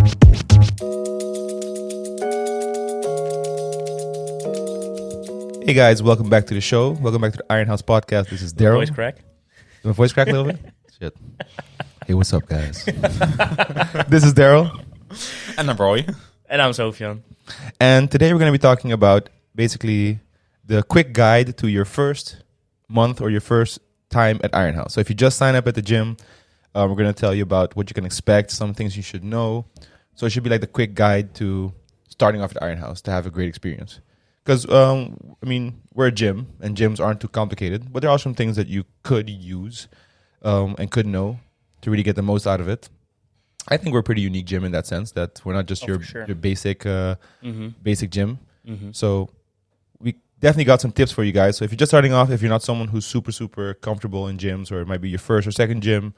Hey guys, welcome back to the show. Welcome back to the Iron House podcast. This is Darryl. Voice crack. My voice crack a little bit? Shit. Hey, what's up, guys? This is Darryl. And I'm Roy. And I'm Sofian. And today we're going to be talking about basically the quick guide to your first month or your first time at Iron House. So if you just sign up at the gym, we're going to tell you about what you can expect, some things you should know. So it should be like the quick guide to starting off at Iron House to have a great experience. Because, we're a gym, and gyms aren't too complicated, but there are some things that you could use and could know to really get the most out of it. I think we're a pretty unique gym in that sense, that we're not just your basic basic gym. Mm-hmm. So we definitely got some tips for you guys. So if you're just starting off, if you're not someone who's super, super comfortable in gyms, or it might be your first or second gym,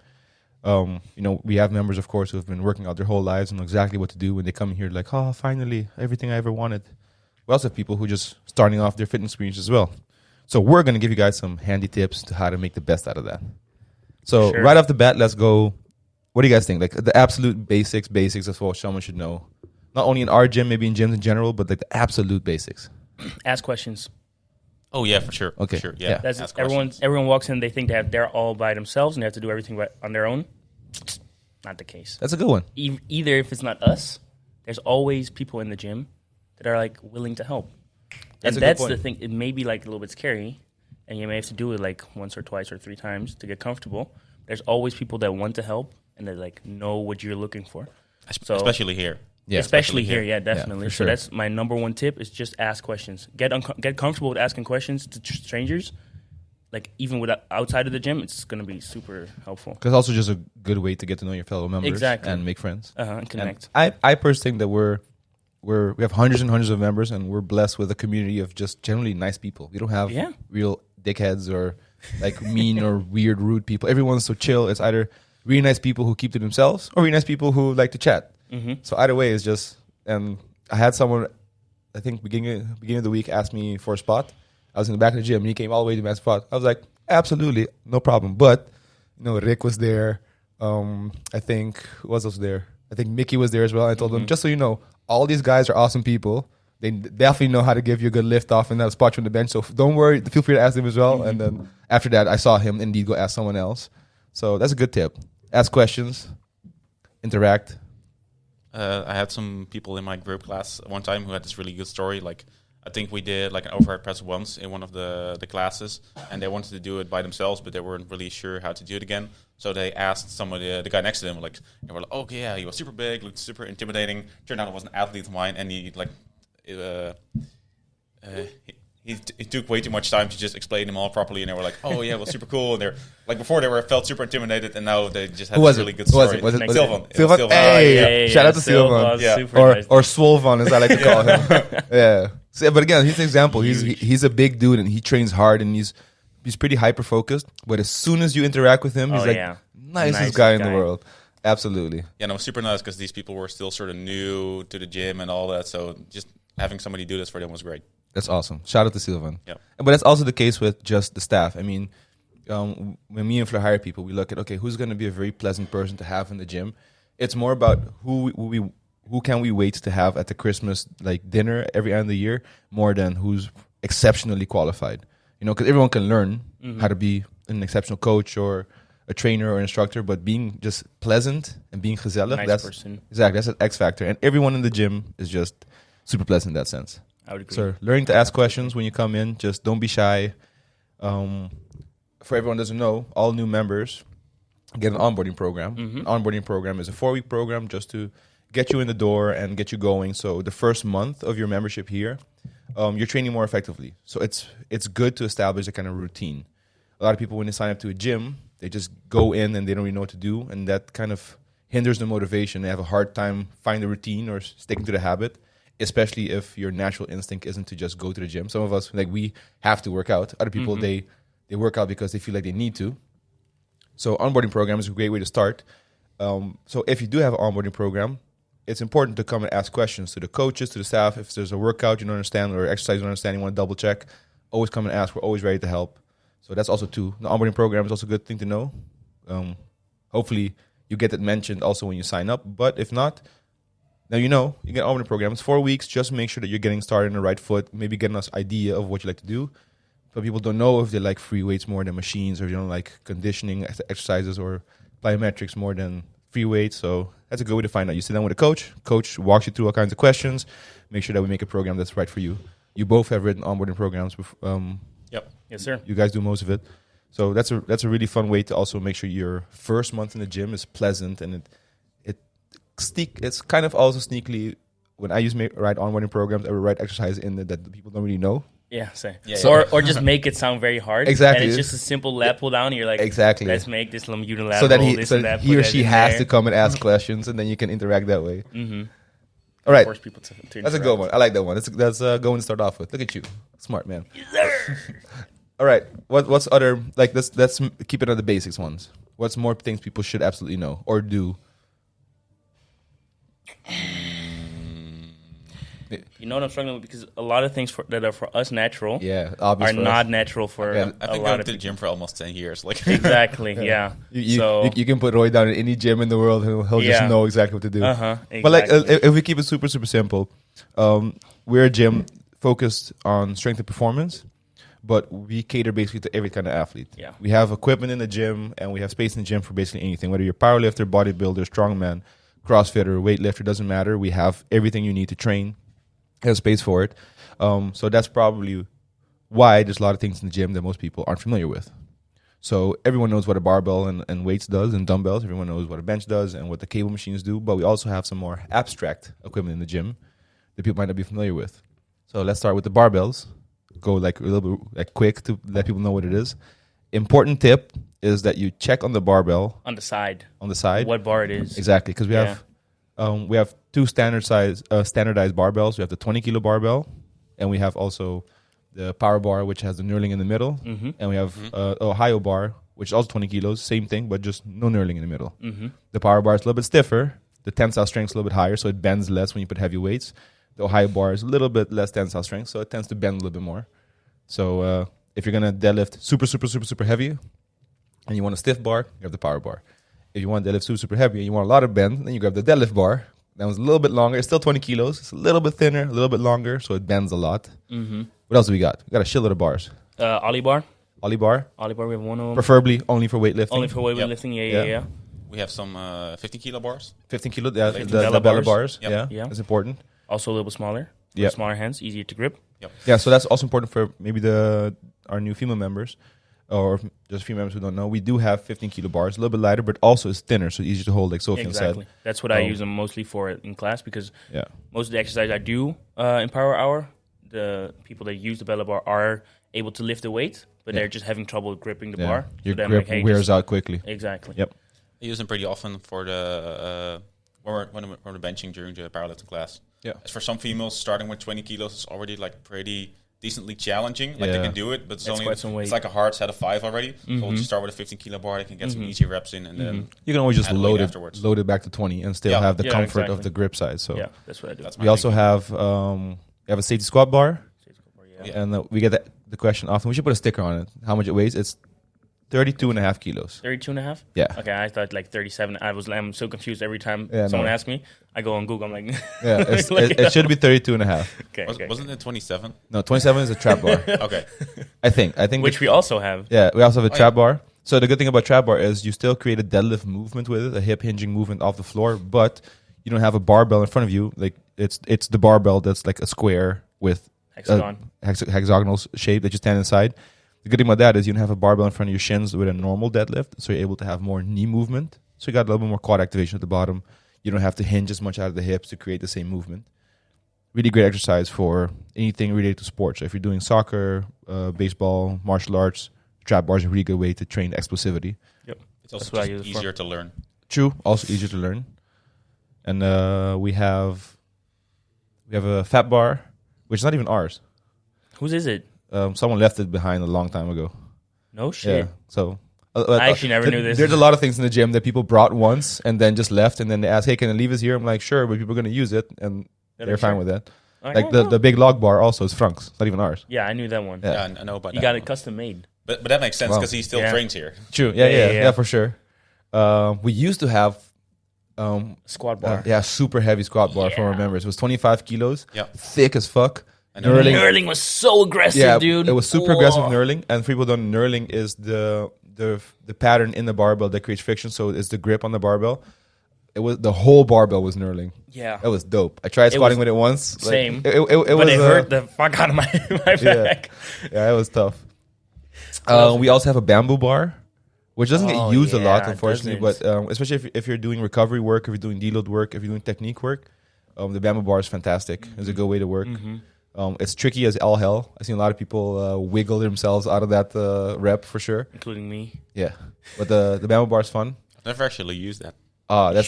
we have members, of course, who have been working out their whole lives and know exactly what to do when they come here, like, oh, finally, everything I ever wanted. We also have people who are just starting off their fitness experience as well. So we're going to give you guys some handy tips to how to make the best out of that. So right off the bat, let's go. What do you guys think? Like the absolute basics of what someone should know. Not only in our gym, maybe in gyms in general, but like the absolute basics. Ask questions. Oh, yeah, for sure. Okay. For sure. Yeah. That's everyone walks in, they think they're all by themselves and they have to do everything on their own. Not the case. That's a good one. Either if it's not us, there's always people in the gym that are like willing to help. That's the thing. It may be like a little bit scary, and you may have to do it like once or twice or three times to get comfortable. There's always people that want to help and that like know what you're looking for. So, especially here. Yeah, especially here. Yeah, definitely. Yeah, so sure. that's my number one tip: is just ask questions. Get comfortable with asking questions to strangers. Like even outside of the gym, it's going to be super helpful. Because also just a good way to get to know your fellow members Exactly. and make friends. And connect. And I personally think that we have hundreds and hundreds of members, and we're blessed with a community of just generally nice people. We don't have real dickheads or like mean or weird, rude people. Everyone's so chill. It's either really nice people who keep to themselves or really nice people who like to chat. Mm-hmm. So either way is just, and I had someone, I think beginning of the week, asked me for a spot. I was in the back of the gym, and he came all the way to my spot. I was like, absolutely, no problem. But, Rick was there. I think, who else was there? I think Mickey was there as well. I told him, just so you know, all these guys are awesome people. They definitely know how to give you a good lift off and spot you on the bench. So don't worry. Feel free to ask them as well. And then after that, I saw him indeed go ask someone else. So that's a good tip. Ask questions. Interact. I had some people in my group class one time who had this really good story. Like, I think we did like an overhead press once in one of the classes, and they wanted to do it by themselves, but they weren't really sure how to do it again. So they asked somebody, the guy next to them, like, they were like, okay, yeah, he was super big, looked super intimidating. Turned out it was an athlete of mine, and he took way too much time to just explain them all properly, and they were like, oh yeah, it was super cool. And they're like, before they felt super intimidated, and now they just had a really good story. Was it Sylvan? Sylvan? Hey, shout out to Sylvan. Yeah. Or Swolvan, as I like to call him. Yeah. So, but again, he's an example. He's a big dude, and he trains hard, and he's pretty hyper focused. But as soon as you interact with him, he's nicest guy in the world. Absolutely. Yeah, and it was super nice because these people were still sort of new to the gym and all that. So just having somebody do this for them was great. That's awesome. Shout out to Sylvan. Yeah. But that's also the case with just the staff. I mean, when me and Fleur hire people, we look at, okay, who's going to be a very pleasant person to have in the gym? It's more about who can we wait to have at the Christmas like dinner every end of the year, more than who's exceptionally qualified. Because everyone can learn how to be an exceptional coach or a trainer or an instructor, but being just pleasant and being gezellig, that's an X factor. And everyone in the gym is just super pleasant in that sense. I would agree. So learning to ask questions when you come in, just don't be shy. For everyone who doesn't know, all new members get an onboarding program. An onboarding program is a 4-week program just to get you in the door and get you going. So the first month of your membership here, you're training more effectively. So it's good to establish a kind of routine. A lot of people, when they sign up to a gym, they just go in and they don't really know what to do, and that kind of hinders the motivation. They have a hard time finding the routine or sticking to the habit, especially if your natural instinct isn't to just go to the gym. Some of us, like, we have to work out. Other people, they work out because they feel like they need to. So onboarding program is a great way to start. So if you do have an onboarding program, it's important to come and ask questions to the coaches, to the staff. If there's a workout you don't understand or exercise you don't understand, you want to double check, always come and ask. We're always ready to help. So that's also too. The onboarding program is also a good thing to know. Hopefully you get that mentioned also when you sign up. But if not, Now you get onboarding programs 4 weeks. Just make sure that you're getting started on the right foot. Maybe getting us idea of what you like to do. But people don't know if they like free weights more than machines, or if you don't like conditioning exercises or plyometrics more than free weights. So that's a good way to find out. You sit down with a coach. Coach walks you through all kinds of questions. Make sure that we make a program that's right for you. You both have written onboarding programs. Yep. Yes, sir. You guys do most of it. So that's a really fun way to also make sure your first month in the gym is pleasant, and it's kind of also sneakily, when I write onboarding programs, I would write exercises in there that the people don't really know. Yeah, same. Yeah, Or just make it sound very hard. Exactly. And it's just a simple lat pull down. And you're like, exactly. let's make this unilateral. So that he or put she that in has there. to come and ask questions, and then you can interact that way. Mm-hmm. All right. Force people to That's a interact. good one. I like that one. That's a good one to start off with. Look at you. Smart man. All right. What's other, like, let's keep it on the basics ones. What's more things people should absolutely know or do? You know what I'm struggling with? Because a lot of things that are for us natural Yeah, obvious are for us. not natural for Yeah. I've a been lot going of to the people. gym for almost 10 years. Like Exactly, yeah. You can put Roy down in any gym in the world, and he'll just Yeah. know exactly what to do. Exactly. But like, if we keep it super, super simple, we're a gym focused on strength and performance, but we cater basically to every kind of athlete. Yeah. We have equipment in the gym, and we have space in the gym for basically anything. Whether you're a powerlifter, bodybuilder, strongman, CrossFitter, weightlifter, doesn't matter. We have everything you need to train. There's space for it. So that's probably why there's a lot of things in the gym that most people aren't familiar with. So everyone knows what a barbell and weights does, and dumbbells. Everyone knows what a bench does and what the cable machines do. But we also have some more abstract equipment in the gym that people might not be familiar with. So let's start with the barbells. Go like a little bit like quick to let people know what it is. Important tip is that you check on the barbell on the side, what bar it is. exactly, because we have two standardized barbells. We have the 20 kilo barbell, and we have also the power bar, which has the knurling in the middle, and we have Ohio bar, which is also 20 kilos, same thing, but just no knurling in the middle. The power bar is a little bit stiffer. The tensile strength is a little bit higher, so it bends less when you put heavy weights. The Ohio bar is a little bit less tensile strength, so it tends to bend a little bit more. So if you're gonna deadlift super, super, super, super heavy, and you want a stiff bar, you have the power bar. If you want deadlift super, super heavy and you want a lot of bend, then you grab the deadlift bar. That was a little bit longer. It's still 20 kilos. It's a little bit thinner, a little bit longer, so it bends a lot. What else do we got? We got a shitload of bars. Ollie bar. Ollie bar, We have one of them. preferably only for weightlifting. Only for weightlifting. Yeah. we have some 15 kilo bars. 15 kilo, yeah, Like the Bella bars. Yep. Yeah, that's important. Also a little bit smaller. Yeah. Smaller hands, easier to grip. Yeah, so that's also important for maybe our new female members, or just female members who don't know. We do have 15 kilo bars, a little bit lighter, but also it's thinner, so easier to hold, like Sofian Exactly. said. That's what I use them mostly for in class, because Yeah. most of the exercise I do in Power Hour, the people that use the Bella bar are able to lift the weight, but they're just having trouble gripping the bar. Your So then, grip like, hey, wears just- out quickly. Exactly. Yep. I use them pretty often for the when we're benching during the powerlifting class. Yeah. As for some females, starting with 20 kilos is already like pretty decently challenging. Like they can do it, but That's quite some weight. it's like a hard set of 5 already. So we'll just start with a 15 kilo bar. They can get some easy reps in, and then You can always just add weight load afterwards. it back to 20 and still Yeah. have the Yeah, comfort exactly. of the grip size. So Yeah, that's what I do. That's we also have a safety squat bar, Yeah. and we get the question often. We should put a sticker on it. How much it weighs? It's 32.5 kilos. 32 and a half? Yeah. Okay, I thought like 37. I'm so confused every time Yeah, someone no. asks me. I go on Google. I'm like, Yeah, it should be 32.5. okay. Wasn't it 27? No, 27 is a trap bar. Okay. I think. Which we also have. Yeah, we also have a Oh, trap yeah. bar. So the good thing about trap bar is you still create a deadlift movement with it, a hip hinging movement off the floor, but you don't have a barbell in front of you. Like it's the barbell that's like a square with Hexagon. hexagonal shape that you stand inside. The good thing about that is you don't have a barbell in front of your shins with a normal deadlift, so you're able to have more knee movement. So you got a little bit more quad activation at the bottom. You don't have to hinge as much out of the hips to create the same movement. Really great exercise for anything related to sports. So if you're doing soccer, baseball, martial arts, trap bar is a really good way to train explosivity. Yep. It's also That's what I just use it for. easier to learn. True, also easier to learn. And we have a fat bar, which is not even ours. Whose is it? Someone left it behind a long time ago. No shit. Yeah, so I actually never knew this. There's a lot of things in the gym that people brought once and then just left, and then they ask, "Hey, can I leave this here?" I'm like, "Sure," but people are going to use it, and they're fine with that. Like the big log bar also is Frank's, not even ours. Yeah, I knew that one. Yeah. Yeah, I know about You that. got one. it custom made. But that makes sense Wow. because he still Yeah. trains here. True. Yeah, Yeah, for sure. We used to have Squat bar. super heavy squat bar from our members. It was 25 kilos, Yeah. thick as fuck. And Knurling was so aggressive, dude. It was super aggressive knurling. And for people who don't know, knurling is the pattern in the barbell that creates friction. So it's the grip on the barbell. It was the whole barbell was knurling. Yeah, it was dope. I tried squatting with it once. Same. It but was, it hurt the fuck out of my back. Yeah, it was tough. We also have a bamboo bar, which doesn't get used a lot, unfortunately. But especially if you're doing recovery work, if you're doing deload work, if you're doing technique work, the bamboo bar is fantastic. It's a good way to work. It's tricky as all hell. I've seen a lot of people wiggle themselves out of that rep for sure, including me. Yeah, but the bamboo bar is fun. I've never actually used that. You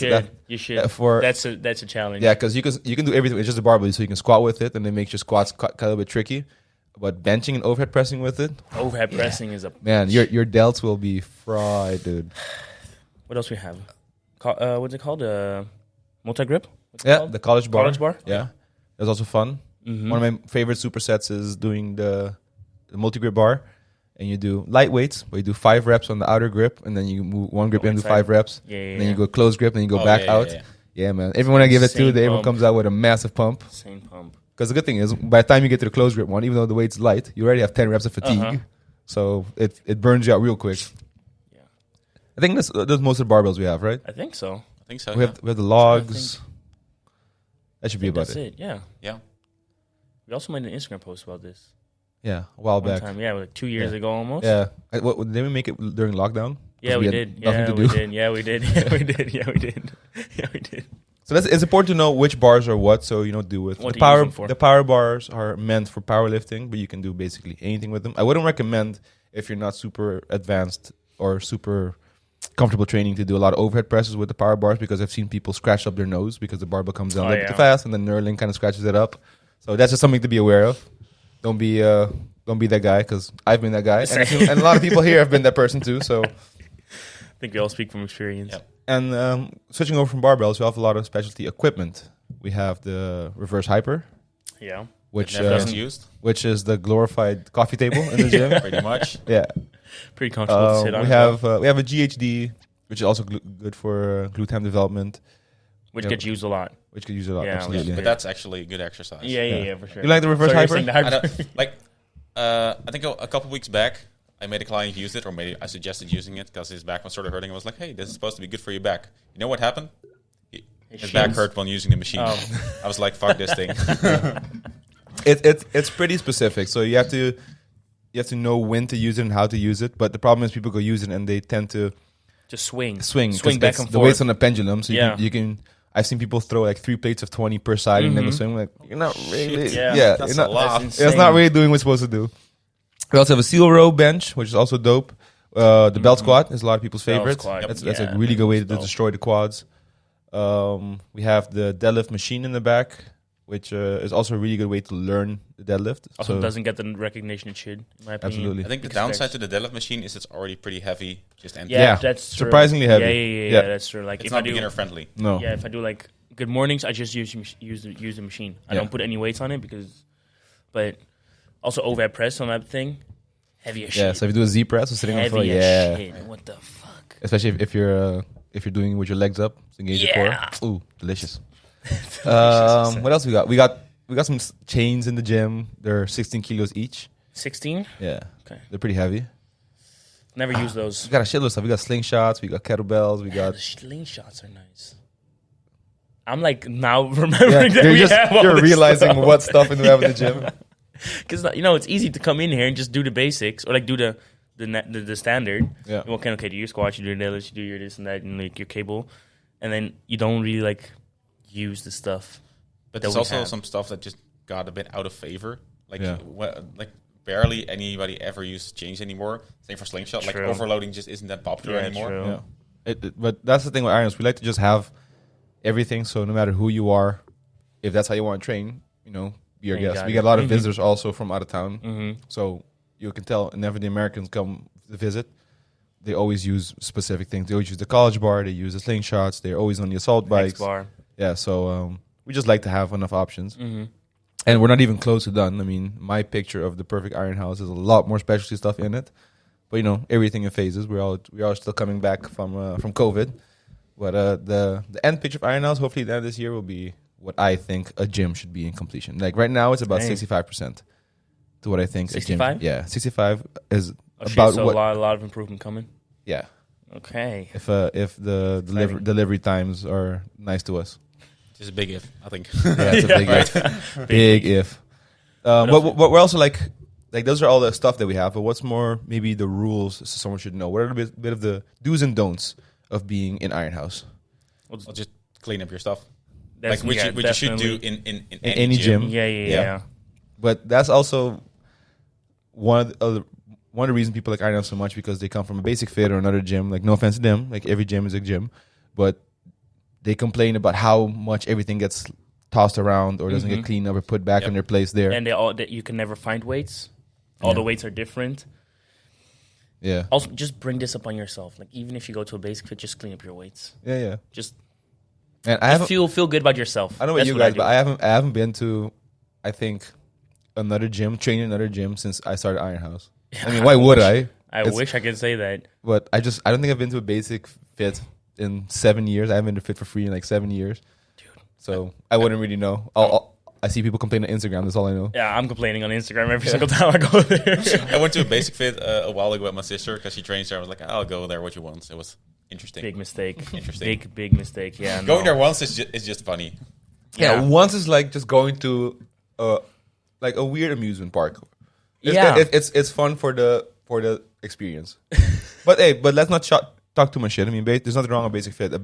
should. That's a challenge. Yeah, because you can do everything. It's just a barbell, so you can squat with it, and it makes your squats kind of a bit tricky. But benching and overhead pressing with it, pressing is a man. Your delts will be fried, dude. What else we have? What's it called? Multi grip. The college bar. College bar. Yeah, that's also fun. One of my favorite supersets is doing the multi grip bar. And you do light weights, but you do 5 reps on the outer grip, and then you move one grip in and do 5 reps. And then you go close grip, and you go back out. Yeah, man. Everyone I give it to, everyone comes out with a massive pump. Same pump. Because the good thing is, by the time you get to the close grip one, even though the weight's light, you already have 10 reps of fatigue. So it burns you out real quick. Yeah. I think that's most of the barbells we have, right? I think so. We have the logs. That should be about it. Yeah. We also made an Instagram post about this. Yeah, a while back. Yeah, like 2 years ago almost. Yeah. Did we make it during lockdown? Yeah, we did. Yeah, we did. Yeah, we did. Yeah, we did. Yeah, we did. Yeah, we did. So it's important to know which bars are what, so you don't do with what the power bars are meant for powerlifting, but you can do basically anything with them. I wouldn't recommend if you're not super advanced or super comfortable training to do a lot of overhead presses with the power bars, because I've seen people scratch up their nose because the barbell comes down a little bit too fast, and then knurling kind of scratches it up. So that's just something to be aware of. Don't be that guy, because I've been that guy, and a lot of people here have been that person too. So I think we all speak from experience. Yep. And switching over from barbells, we have a lot of specialty equipment. We have the reverse hyper, which is the glorified coffee table in the gym, pretty much. Yeah, pretty comfortable to sit on. We have a GHD, which is also good for glute ham development, which gets used a lot. Absolutely. But that's actually a good exercise. Yeah, for sure. You like the reverse hyper? I think a couple weeks back, I made a client use it, or maybe I suggested using it because his back was sort of hurting. I was like, hey, this is supposed to be good for your back. You know what happened? His back hurt when using the machine. I was like, fuck this thing. It's pretty specific, so you have to know when to use it and how to use it. But the problem is people go use it and they tend to just swing back and forth. The weight's on a pendulum, so you can. I've seen people throw like 3 plates of 20 per side and then go swing. Like, you're not really. That's a lot. It's not really doing what it's supposed to do. We also have a seal row bench, which is also dope. The belt squat is a lot of people's favorite. That's a really good way to destroy the quads. We have the deadlift machine in the back, which is also a really good way to learn the deadlift. Also doesn't get the recognition it should, in my opinion. Absolutely. I think the downside to the deadlift machine is it's already pretty heavy. Just empty. Yeah, that's true. Surprisingly heavy. Yeah, that's true. Like it's if not I do beginner friendly. No. Yeah, if I do like good mornings, I just use the machine. I don't put any weights on it but also overhead press on that thing. Heavy as shit. Yeah, so if you do a Z press or sitting on the floor, shit. What the fuck? Especially if you're doing it with your legs up to engage your core. Ooh, delicious. What else we got? We got some chains in the gym. They're 16 kilos each. 16? Yeah. Okay. They're pretty heavy. Never use those. We got a shitload of stuff. We got slingshots. We got kettlebells. We got the slingshots are nice. I'm like now remembering that you're realizing what stuff we have in the gym. Because it's easy to come in here and just do the basics or like do the standard. Yeah. Okay, do your squats, you do your deadlifts, you do your this and that, and like your cable, and then you don't really like use the stuff. But there's also some stuff that just got a bit out of favor. Like barely anybody ever uses chains anymore. Same for slingshot. True. Like overloading just isn't that popular anymore. True. Yeah. But that's the thing with irons. We like to just have everything. So no matter who you are, if that's how you want to train, be our guest. We get a lot of visitors also from out of town. So you can tell whenever the Americans come to visit, they always use specific things. They always use the college bar. They use the slingshots. They're always on the assault bikes. Bar. Yeah, so we just like to have enough options. And we're not even close to done. I mean, my picture of the perfect iron house is a lot more specialty stuff in it. But everything in phases. We are still coming back from COVID. But the end pitch of Iron House, hopefully the end of this year, will be what I think a gym should be in completion. Like right now, it's about 65% to what I think 65? a gym. Yeah, 65 is Oh, about so what. a lot of improvement coming. Yeah, Okay. if the delivery times are nice to us. It's a big if, I think. Yeah, it's a big if. Big if. But we're also like those are all the stuff that we have. But what's more, maybe the rules someone should know. What are a bit of the do's and don'ts of being in Iron House? Well, just clean up your stuff. That's, Like which you should do in any gym. Yeah. But that's also one of the reasons people like Iron House so much, because they come from a basic fit or another gym. Like, no offense to them, like every gym is a gym, but they complain about how much everything gets tossed around or doesn't get cleaned up or put back in their place there. And you can never find weights. All the weights are different. Yeah. Also, just bring this upon yourself. Like, even if you go to a basic fit, just clean up your weights. Yeah. Just And I haven't feel good about yourself. I don't know about you guys, but I haven't been to, I think, training another gym since I started Iron House. I mean, why would I? I wish I could say that. But I don't think I've been to a basic fit in 7 years. I haven't been to Fit for Free in like 7 years. Dude. So I wouldn't really know. I see people complain on Instagram. That's all I know. Yeah, I'm complaining on Instagram every single time I go there. I went to a basic fit a while ago with my sister because she trains there. I was like, I'll go there. What you want? It was interesting. Big mistake. Interesting. Big mistake. Yeah. Going there once is just funny. Yeah, once is like just going to like a weird amusement park. Yeah. It's fun for the experience. but let's not talk too much shit. I mean, there's nothing wrong with basic fit.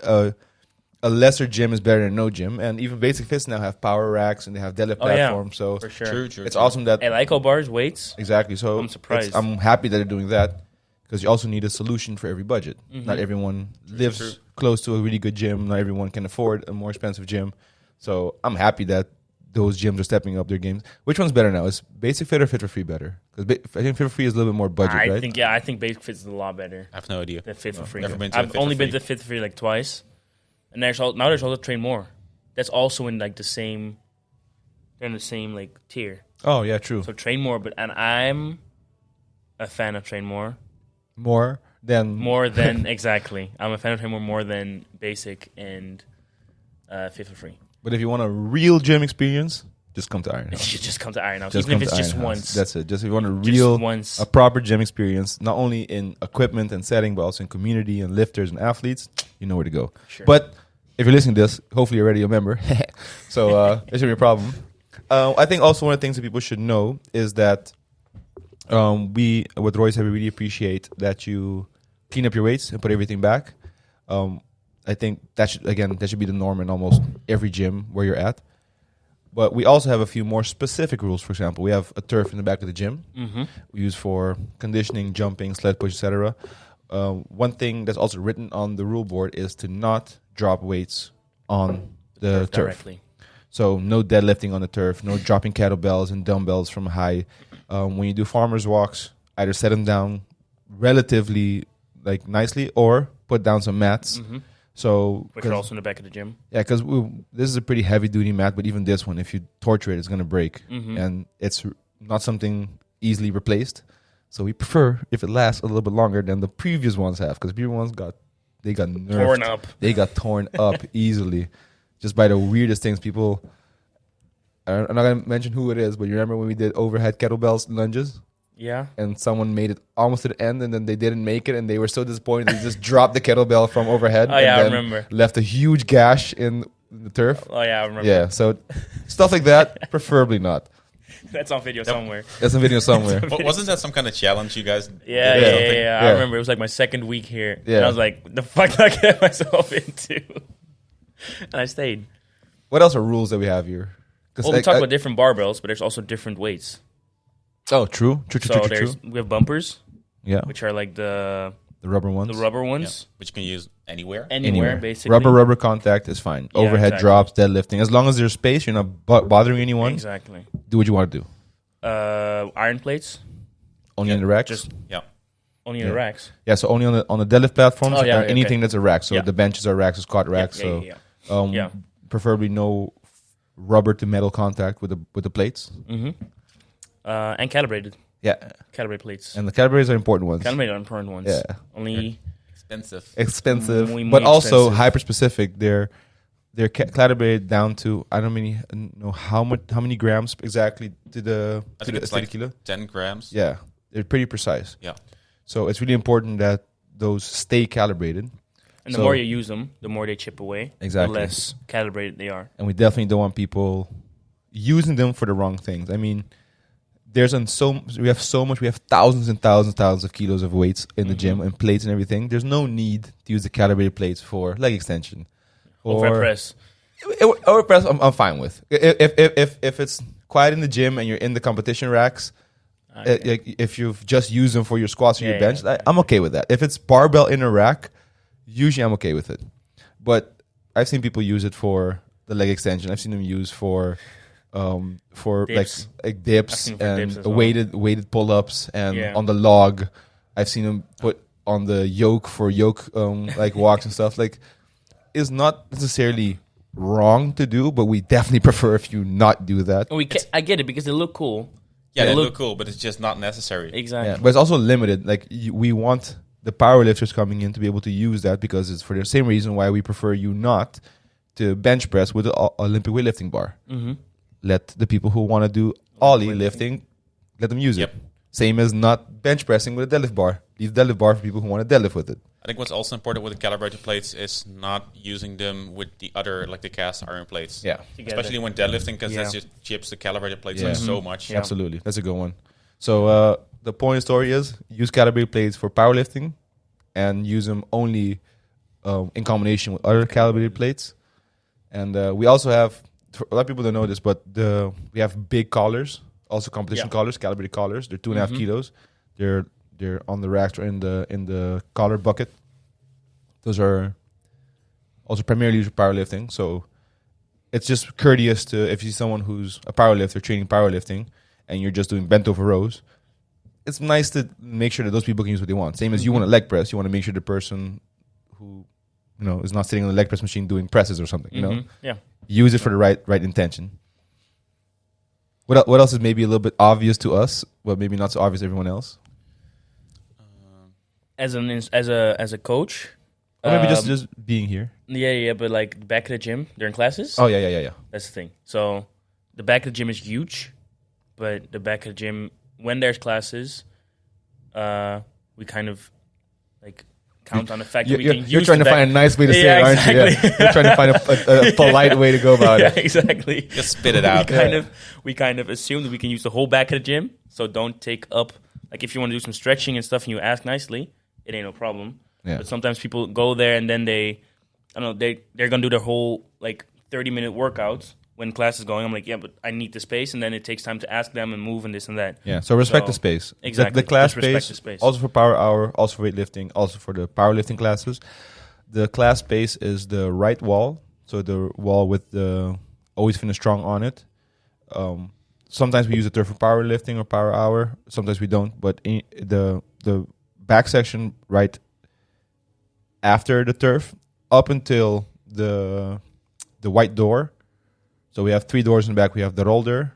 A lesser gym is better than no gym, and even basic fits now have power racks and they have deadlift platforms. So for sure. True. It's awesome that Lyco bars, weights. exactly. So I'm surprised. I'm happy that they're doing that, because you also need a solution for every budget. Not everyone lives close to a really good gym. Not everyone can afford a more expensive gym. So I'm happy that those gyms are stepping up their games. Which one's better now? Is basic fit or Fit for Free better? Because I think Fit for Free is a little bit more budget, right? I think basic fit is a lot better I have no idea. than Fit for Free. Never been to I've only been to Fit for Free like twice, and there's also Train More. That's also in like the same. They're in the same like tier. Oh yeah, true. So Train More, and I'm a fan of Train More. More than Exactly. I'm a fan of Train more than basic and Fit for Free. But if you want a real gym experience, just come to Iron House. You should just come to Iron House, even if it's just once. That's it. Just if you want once. a proper gym experience, not only in equipment and setting, but also in community and lifters and athletes, you know where to go. Sure. But if you're listening to this, hopefully you're already a member. So it shouldn't be a problem. I think also one of the things that people should know is that we, with Royce, we really appreciate that you clean up your weights and put everything back. I think that should be the norm in almost every gym where you're at. But we also have a few more specific rules. For example, we have a turf in the back of the gym. We use for conditioning, jumping, sled push, etc. One thing that's also written on the rule board is to not drop weights on the turf. Directly. So no deadlifting on the turf, no dropping kettlebells and dumbbells from high. When you do farmer's walks, either set them down relatively like nicely or put down some mats. So, which are also in the back of the gym. Yeah, because this is a pretty heavy duty mat, but even this one, if you torture it, it's going to break. And it's not something easily replaced. So we prefer if it lasts a little bit longer than the previous ones have, because the previous ones got nerfed. Torn up. They got torn up easily just by the weirdest things. People, I'm not going to mention who it is, but you remember when we did overhead kettlebells lunges? Yeah. And someone made it almost to the end, and then they didn't make it, and they were so disappointed they just dropped the kettlebell from overhead. Oh, yeah, and I then remember. Left a huge gash in the turf. Oh, yeah, I remember. Yeah, so stuff like that, preferably not. That's on video somewhere. That's a video somewhere. Wasn't that some kind of challenge you guys Yeah. Yeah. I remember. It was like my second week here. Yeah. And I was like, the fuck did I get myself into? And I stayed. What else are rules that we have here? Well, we talk about different barbells, but there's also different weights. Oh, true. We have bumpers, Yeah, which are like the rubber ones. which you can use anywhere. Anywhere, basically. Rubber contact is fine. Yeah, Overhead exactly. drops, deadlifting. As long as there's space, you're not bothering anyone. Exactly. Do what you want to do. Iron plates. Only in the racks? Only in the racks. Yeah, so only on the deadlift platforms. Oh, yeah, or anything that's a rack. So Yeah. the benches are racks, the squat racks. Yeah. Preferably no rubber to metal contact with the plates. And calibrated. Yeah, Calibrated plates. and the calibrators are important ones. Calibrated are important ones. Yeah. Only Expensive. But also expensive. hyper specific. They're calibrated down to I don't know how many grams exactly to the I think it's like kilo. 10 grams. Yeah, they're pretty precise. Yeah. So it's really important that those stay calibrated. And the more you use them, the more they chip away. Exactly. The less calibrated they are. And we definitely don't want people using them for the wrong things. I mean, we have thousands and thousands of kilos of weights in the gym and plates and everything. There's no need to use the calibrated plates for leg extension. Overhead press. Overhead press, I'm fine with. If it's quiet in the gym and you're in the competition racks, if you've just used them for your squats or your bench, I'm okay with that. If it's barbell in a rack, usually I'm okay with it. But I've seen people use it for the leg extension. I've seen them use for dips. like dips and dips as well. weighted pull-ups and on the log. I've seen them put on the yoke for yoke like walks and stuff. Like, it's not necessarily wrong to do, but we definitely prefer if you not do that. I get it because they look cool. Yeah, they look cool, but it's just not necessary. Exactly. Yeah, but it's also limited. Like, we want the powerlifters coming in to be able to use that because it's for the same reason why we prefer you not to bench press with the Olympic weightlifting bar. Mm-hmm. Let the people who want to do ollie lifting, let them use it. Same as not bench pressing with a deadlift bar. Leave the deadlift bar for people who want to deadlift with it. I think what's also important with the calibrated plates is not using them with the other, like the cast iron plates. Yeah. Together. Especially when deadlifting, because that just chips the calibrated plates like so much. Yeah. Absolutely. That's a good one. So the point of the story is use calibrated plates for powerlifting and use them only in combination with other calibrated plates. And we also have, a lot of people don't know this, but we have big collars, also competition collars, calibrated collars. They're 2.5 kilos. They're on the racks or in the collar bucket. Those are also primarily used for powerlifting. So it's just courteous to, if you see someone who's a powerlifter training powerlifting and you're just doing bent over rows, it's nice to make sure that those people can use what they want. Same as you want a leg press, you want to make sure the person who is not sitting on the leg press machine doing presses or something. You know, use it for the right intention. What else is maybe a little bit obvious to us, but maybe not so obvious to everyone else? As a coach, or maybe just being here. But like back at the gym during classes. Oh yeah. That's the thing. So the back of the gym is huge, but the back of the gym when there's classes, we kind of like count on the fact that we can use. You're trying to find a nice way to say it, aren't you? Yeah. You're trying to find a polite way to go about it. Exactly. Just spit it out. We kind of assume that we can use the whole back of the gym, so don't take up. Like if you want to do some stretching and stuff, and you ask nicely, it ain't no problem. Yeah. But sometimes people go there and then they're gonna do their whole like 30-minute workouts when class is going. I'm like, yeah, but I need the space, and then it takes time to ask them and move and this and that. Yeah, so respect the space. Exactly. The class space, also for power hour, also for weightlifting, also for the powerlifting classes. The class space is the right wall, so the wall with the always finish strong on it. Sometimes we use the turf for powerlifting or power hour. Sometimes we don't, but the back section right after the turf up until the white door. So we have 3 doors in the back. We have the roll door,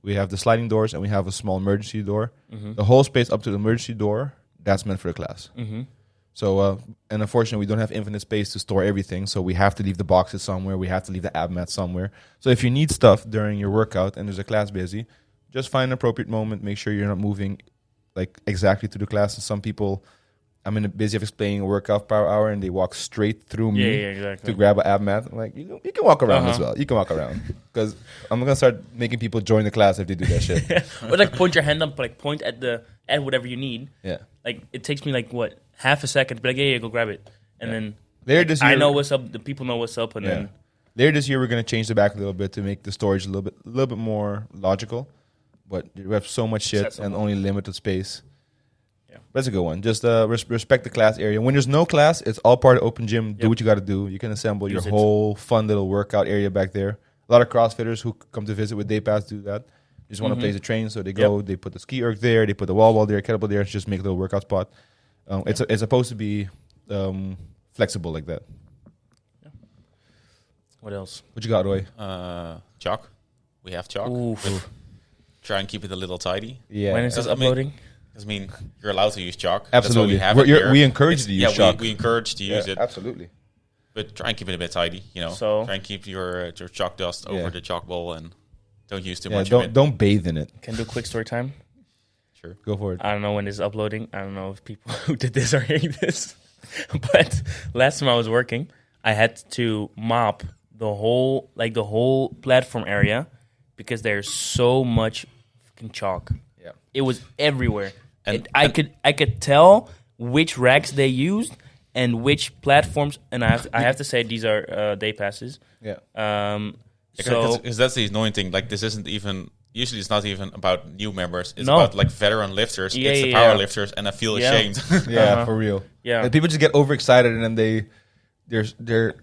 we have the sliding doors, and we have a small emergency door. The whole space up to the emergency door, that's meant for the class. So, and unfortunately, we don't have infinite space to store everything, so we have to leave the boxes somewhere. We have to leave the ab mat somewhere. So if you need stuff during your workout and there's a class busy, just find an appropriate moment. Make sure you're not moving like exactly to the class. And some people, I'm in a busy of explaining a workout power hour, and they walk straight through me to grab an ab mat. I'm like, you can walk around as well. You can walk around because I'm gonna start making people join the class if they do that shit. Or like point your hand up, like point at whatever you need. Yeah. Like it takes me like what, half a second to be like, yeah, go grab it, and then later this year, I know what's up. The people know what's up, and then later this year we're gonna change the back a little bit to make the storage a little bit more logical. But we have so much shit and only limited space. Yeah, that's a good one. Just respect the class area. When there's no class, it's all part of open gym. Do what you got to do. You can assemble your whole fun little workout area back there. A lot of CrossFitters who come to visit with day pass do that. They just want to place a train, so they go. They put the ski erg there. They put the wall ball there, kettlebell there. Just make a little workout spot. It's supposed to be flexible like that. Yeah. What else? What you got, Roy? Chalk. We have chalk. Try and keep it a little tidy. Yeah. When is this uploading? I mean, you're allowed to use chalk. Absolutely. That's why we have We encourage you to use chalk. We encourage to use it. Absolutely. But try and keep it a bit tidy, So try and keep your chalk dust over the chalk bowl and don't use too much don't, of it. Don't bathe in it. can do a quick story time. Sure. Go for it. I don't know when this is uploading. I don't know if people who did this are hearing this. But last time I was working, I had to mop the whole platform area because there's so much fucking chalk. Yeah. It was everywhere. I could tell which racks they used and which platforms. And I have to say these are day passes. Yeah. Because that's the annoying thing. Like, this isn't even... Usually it's not even about new members. It's No. about, like, veteran lifters. Yeah, it's the yeah, power yeah. lifters, and I feel Yeah. ashamed. Yeah, for real. Yeah. And people just get overexcited and then they're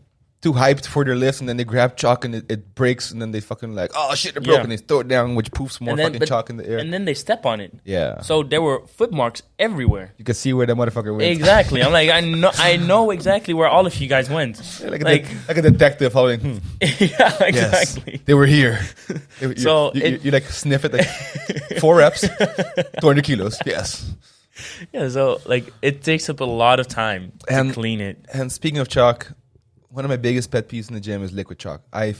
too hyped for their lift and then they grab chalk and it breaks and then they fucking like, oh shit, it broke, and they throw it down, which poofs more fucking chalk in the air. And then they step on it. Yeah. So there were foot marks everywhere. You can see where that motherfucker went. Exactly. I'm like, I know exactly where all of you guys went. Like a detective holding, Yeah, exactly. Yes, they were here. So you like sniff it like 4 reps, 200 kilos. Yes. Yeah, so like it takes up a lot of time to clean it. And speaking of chalk, one of my biggest pet peeves in the gym is liquid chalk. I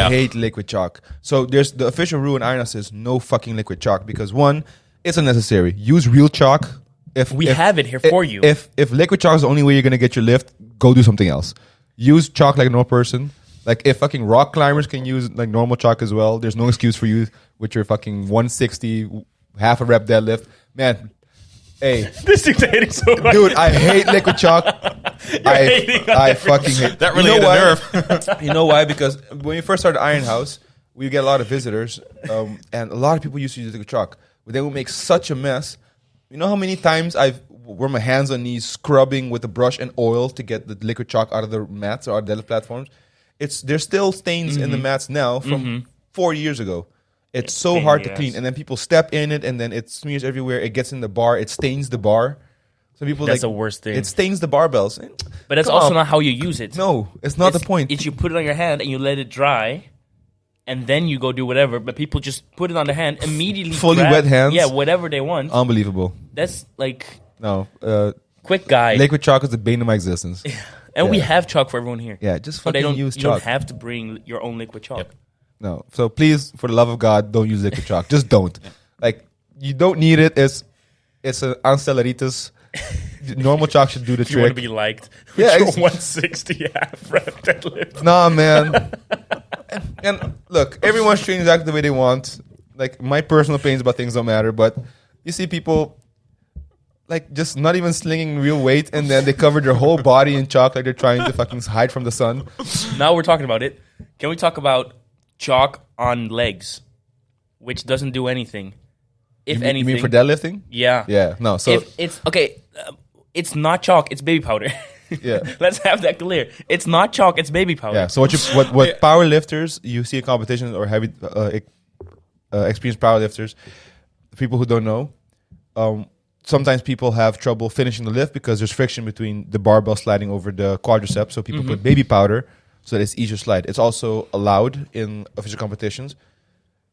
hate liquid chalk. So there's the official rule in Ironhouse is no fucking liquid chalk because one, it's unnecessary. Use real chalk. If We have it here for you. If liquid chalk is the only way you're gonna get your lift, go do something else. Use chalk like a normal person. Like if fucking rock climbers can use like normal chalk as well, there's no excuse for you with your fucking 160 half a rep deadlift. Man, hey. This dude's hating so much. Dude, I hate liquid chalk. I fucking hate That really hit a nerve. You know why? Because when we first started Iron House, we get a lot of visitors, and a lot of people used to use liquid chalk. But then we make such a mess. You know how many times I've wore my hands on knees scrubbing with a brush and oil to get the liquid chalk out of the mats or our deadlift platforms? There's still stains in the mats now from 4 years ago. It's so hard to clean, and then people step in it, and then it smears everywhere. It gets in the bar. It stains the bar. So people That's the worst thing. It stains the barbells. But that's also not how you use it. No, it's not the point. It's you put it on your hand and you let it dry, and then you go do whatever. But people just put it on their hand immediately. Fully wet hands. Yeah, whatever they want. Unbelievable. That's like No. quick guy. Liquid chalk is the bane of my existence. And we have chalk for everyone here. Yeah, just So fucking use you don't chalk. have to bring your own liquid chalk. Yep. No. So please, for the love of God, don't use liquid chalk. Just don't. Like, you don't need it. It's an ancillaritas. Normal chalk should do the If you want to trick. be liked, Yeah, with your 160 half rep deadlift. Nah, man. and look, everyone's training exactly the way they want. Like, my personal opinions about things don't matter, but you see people like just not even slinging real weight, and then they cover their whole body in chalk like they're trying to fucking hide from the sun. Now we're talking about it. Can we talk about chalk on legs, which doesn't do anything? If anything, You mean for deadlifting? Yeah. Yeah. No. So If it's okay, it's not chalk. It's baby powder. yeah. Let's have that clear. It's not chalk. It's baby powder. Yeah. So what power lifters you see in competitions or heavy experienced power lifters, people who don't know, sometimes people have trouble finishing the lift because there's friction between the barbell sliding over the quadriceps. So people put baby powder so that it's easier to slide. It's also allowed in official competitions,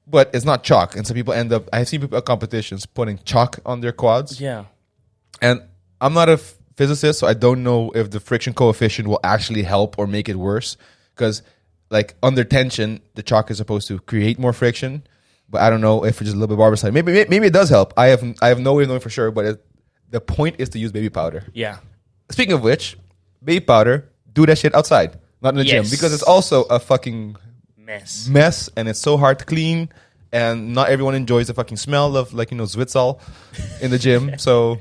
but it's not chalk. And so people end up. I've seen people at competitions putting chalk on their quads. Yeah. And I'm not a physicist, so I don't know if the friction coefficient will actually help or make it worse. Because, like, under tension, the chalk is supposed to create more friction. But I don't know if it's just a little bit barbell slide. Maybe it does help. I have no way of knowing for sure. But the point is to use baby powder. Yeah. Speaking of which, baby powder, do that shit outside, not in the gym, because it's also a fucking mess, and it's so hard to clean. And not everyone enjoys the fucking smell of, like, Zwitzel in the gym. So.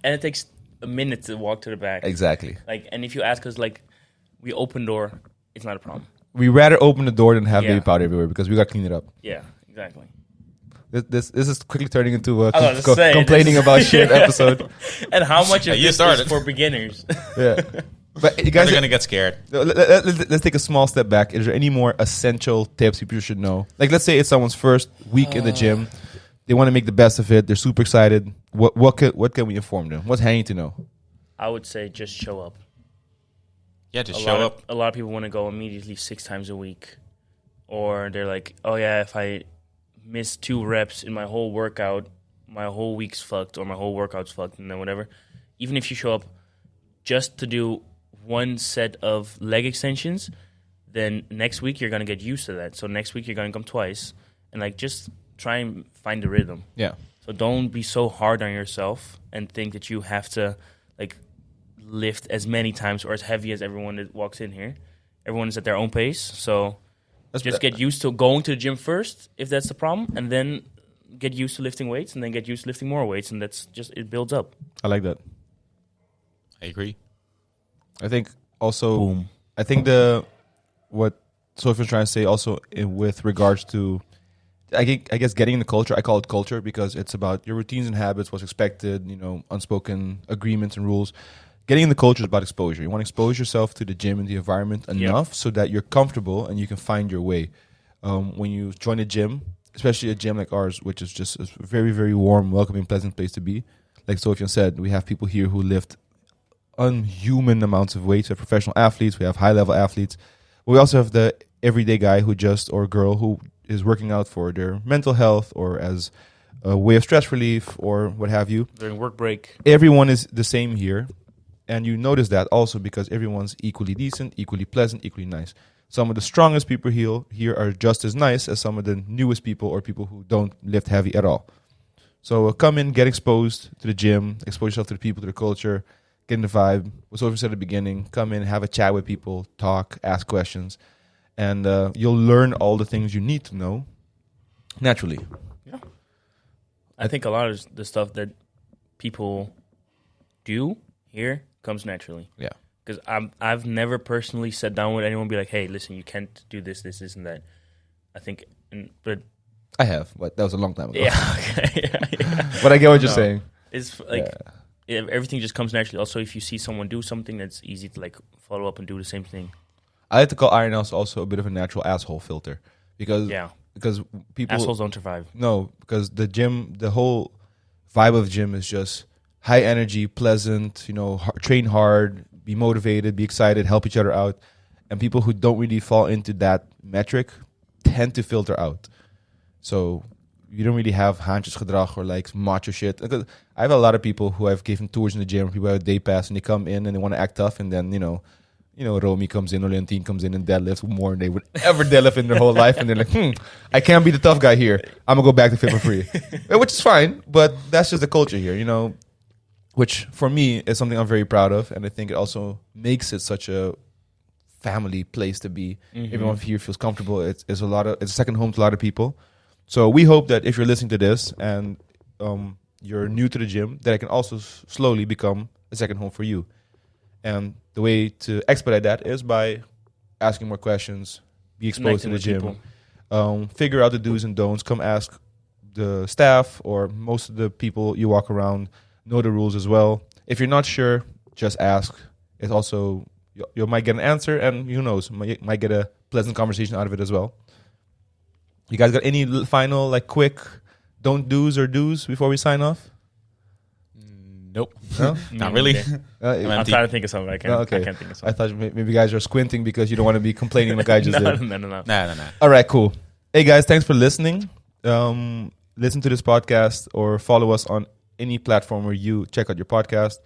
And it takes a minute to walk to the back. Exactly. Like, and if you ask us, like, we open door, it's not a problem. We rather open the door than have baby powder everywhere because we got to clean it up. Yeah, exactly. This is quickly turning into a complaining about shit episode. And how much of this is for beginners? Yeah. But you guys are going to get scared. Let's take a small step back. Is there any more essential tips people should know? Like, let's say it's someone's first week in the gym. They want to make the best of it. They're super excited. What can we inform them? What's hanging to know? I would say just show up. Yeah, just show up. A lot of people want to go immediately 6 times a week. Or they're like, oh yeah, if I miss 2 reps in my whole workout, my whole week's fucked or my whole workout's fucked and then whatever, even if you show up just to do one set of leg extensions, then next week you're going to get used to that. So next week you're going to come twice and like just try and find the rhythm. Yeah. So don't be so hard on yourself and think that you have to like lift as many times or as heavy as everyone that walks in here. Everyone is at their own pace. So just get used to going to the gym first if that's the problem, and then get used to lifting weights, and then get used to lifting more weights, and that's just, it builds up. I like that. I agree. I think also, Boom. I think what Sofian's trying to say also with regards to, I guess getting in the culture, I call it culture because it's about your routines and habits, what's expected, unspoken agreements and rules. Getting in the culture is about exposure. You want to expose yourself to the gym and the environment enough so that you're comfortable and you can find your way. When you join a gym, especially a gym like ours, which is just a very, very warm, welcoming, pleasant place to be. Like Sofian said, we have people here who lift unhuman amounts of weights. We have professional athletes. We have high-level athletes. We also have the everyday guy or girl who is working out for their mental health or as a way of stress relief or what have you. During work break. Everyone is the same here. And you notice that also because everyone's equally decent, equally pleasant, equally nice. Some of the strongest people here are just as nice as some of the newest people or people who don't lift heavy at all. So come in, get exposed to the gym, expose yourself to the people, to the culture, get in the vibe. What Sophie said at the beginning, come in, have a chat with people, talk, ask questions, and you'll learn all the things you need to know naturally. Yeah. I think a lot of the stuff that people do here comes naturally. Yeah. Because I've never personally sat down with anyone and be like, hey, listen, you can't do this, and that. I think, but... I have, but that was a long time ago. Yeah, okay. yeah. But I get what you're saying. It's like, everything just comes naturally. Also, if you see someone do something, that's easy to like follow up and do the same thing. I like to call Iron House also a bit of a natural asshole filter. Because people... Assholes don't survive. No, because the gym, the whole vibe of the gym is just high energy, pleasant, train hard, be motivated, be excited, help each other out. And people who don't really fall into that metric tend to filter out. So you don't really have handjesgedrag or like macho shit. I have a lot of people who I've given tours in the gym, people have a day pass, and they come in and they want to act tough, and then, Romy comes in, Leontine comes in and deadlifts more than they would ever deadlift in their whole life. And they're like, I can't be the tough guy here. I'm going to go back to fit for free. Which is fine, but that's just the culture here, which for me is something I'm very proud of. And I think it also makes it such a family place to be. Mm-hmm. Everyone here feels comfortable. It's a second home to a lot of people. So we hope that if you're listening to this and you're new to the gym, that it can also slowly become a second home for you. And the way to expedite that is by asking more questions, be exposed to the gym, figure out the do's and don'ts, come ask the staff or most of the people you walk around, know the rules as well. If you're not sure, just ask. It's also, you might get an answer, and who knows, might get a pleasant conversation out of it as well. You guys got any final, quick don't do's or do's before we sign off? Nope. No? Not really. I'm trying to think of something. I can't think of something. I thought maybe you guys are squinting because you don't want to be complaining like I just did. No. No. All right, cool. Hey, guys, thanks for listening. Listen to this podcast or follow us on any platform where you check out your podcast.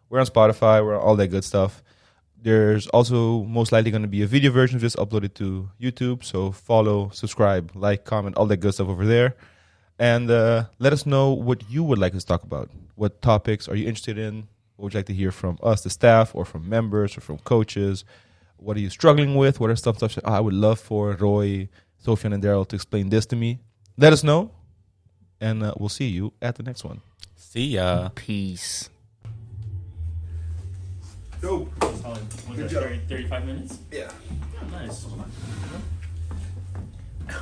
We're on Spotify. We're on all that good stuff. There's also most likely going to be a video version of this uploaded to YouTube. So follow, subscribe, like, comment, all that good stuff over there. And let us know what you would like us to talk about. What topics are you interested in? What would you like to hear from us, the staff, or from members, or from coaches? What are you struggling with? What are stuff I would love for Roy, Sofian, and Darryl to explain this to me? Let us know. And we'll see you at the next one. See ya. Peace. Dope. Good job. 35 minutes? Yeah. Oh, nice.